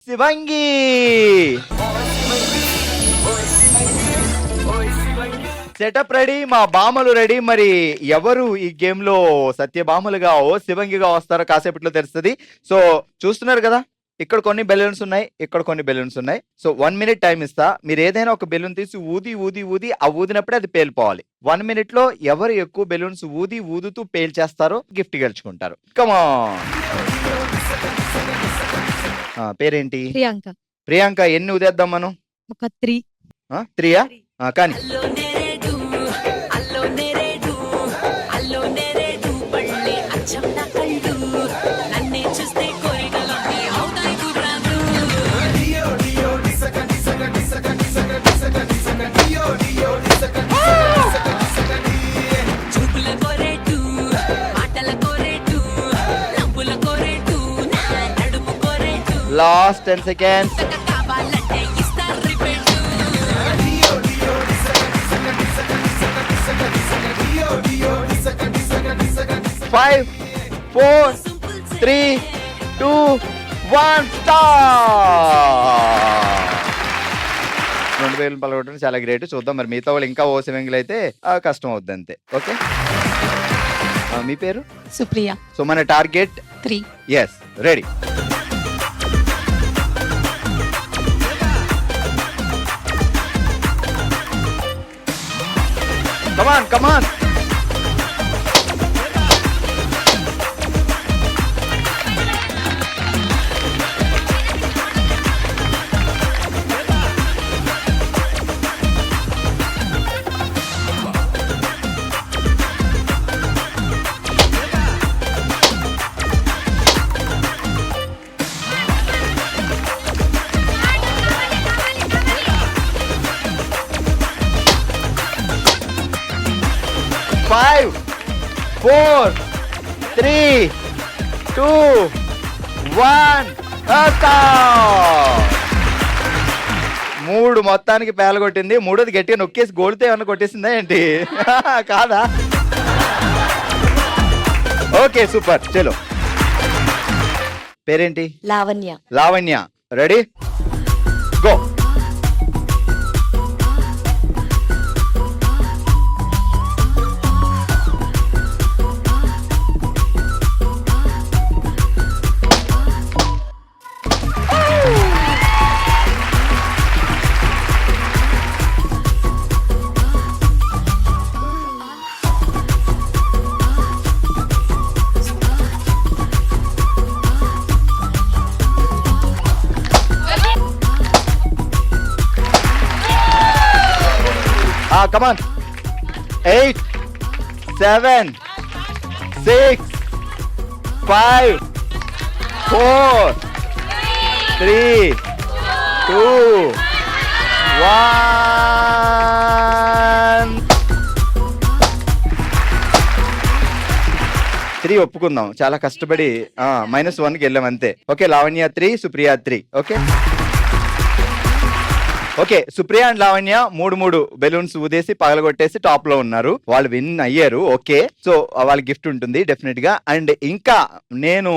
శివంగి. Setup ready, మా బామలు ready. మరి ఎవరు ఈ గేమ్ లో సత్యభామలుగా ఓ శివంగిగా వస్తారో కాసేపట్లో తెలుస్తుంది. సో చూస్తున్నారు కదా, ఇక్కడ కొన్ని బెలూన్స్ ఉన్నాయి, ఇక్కడ కొన్ని బెలూన్స్ ఉన్నాయి. సో 1 minute టైం ఇస్తా. మీరు ఏదైనా ఒక బెలూన్ తీసి ఊది ఊది ఊది ఆ ఊదినప్పుడే అది పేలిపోవాలి. 1 minute లో ఎవరు ఎక్కువ బెలూన్స్ ఊదుతూ పేల్చేస్తారో గిఫ్ట్ గెలుచుకుంటారు. కమాన్. పేరేంటి? ప్రియాంక. ప్రియాంక, ఎన్ని ఊదేద్దాం మనం? ఒక 3. 3యా? కానీ లాస్ట్ 10 seconds. 5, 4, 3, 2, 1 స్టార్ట్. 2000 పలగొట్టడం చాలా గ్రేట్. చూద్దాం మరి మిగతా వాళ్ళు ఇంకా ఓ శివంగిలు అయితే కష్టం అవుద్ది అంతే. ఓకే, మీ పేరు? సుప్రియ. సో మన target 3. Yes, ready. Come on come on. Five, 4, 3, 2, 1 3 మొత్తానికి పేలగొట్టింది. మూడోది గట్టిగా నొక్కేసి గోల్తే ఏమన్నా కొట్టేసిందా ఏంటి? కాదా? Okay, super. చలో, పేరేంటి? Lavanya. Lavanya, ready, go. Come on. 8, 7, 6, 5, 4, 3, 2, 1. 3 ఒప్పుకుందాం, చాలా కష్టపడి -1కి వెళ్ళాం అంతే. Okay, Lavanya 3, Supriya 3. Okay okay, Supriya and Lavanya 3 balloons ఊదేసి పగలగొట్టేసి టాప్ లో ఉన్నారు. వాళ్ళు విన్ అయ్యారు. ఓకే, సో వాళ్ళ గిఫ్ట్ ఉంటుంది డెఫినెట్ గా. అండ్ ఇంకా నేను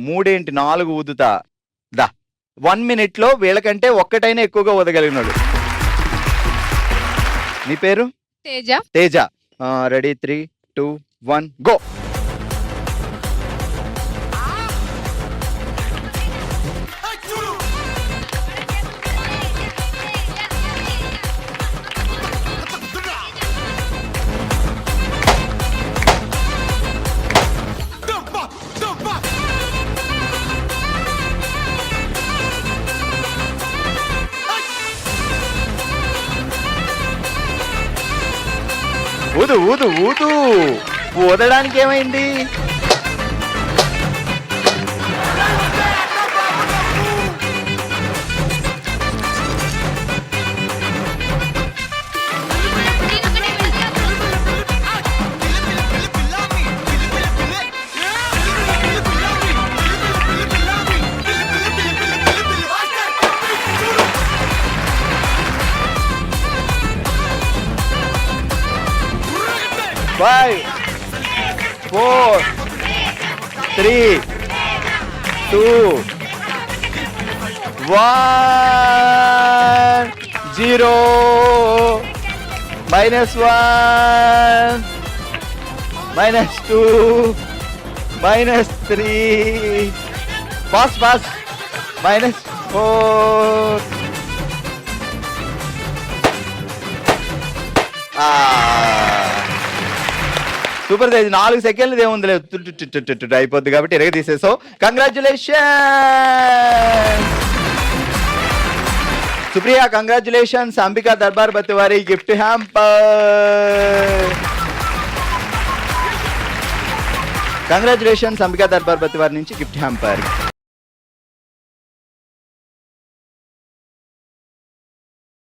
4 ఊదుతా. 1 minute లో వీళ్ళకంటే ఒక్కటైనా ఎక్కువగా ఊదగలిగినాడు. మీ పేరు? తేజ. Teja, ready, 3, 2, 1 go. ఊదు ఊదు ఊదు. ఊదడానికి ఏమైంది? Five, 4, 3, 2, 1 0 -1 -2 -3 fast -4 super. 4 సెకండ్లు ఏముంది లేదు, అయిపోద్ది కాబట్టి ఎరగ తీసేసావు. Congratulation Supriya, congratulations. అంబికా దర్బార్ బతివారి gift hamper. Congratulations Ambika Darbar బతివారి నుంచి గిఫ్ట్ హ్యాంపర్.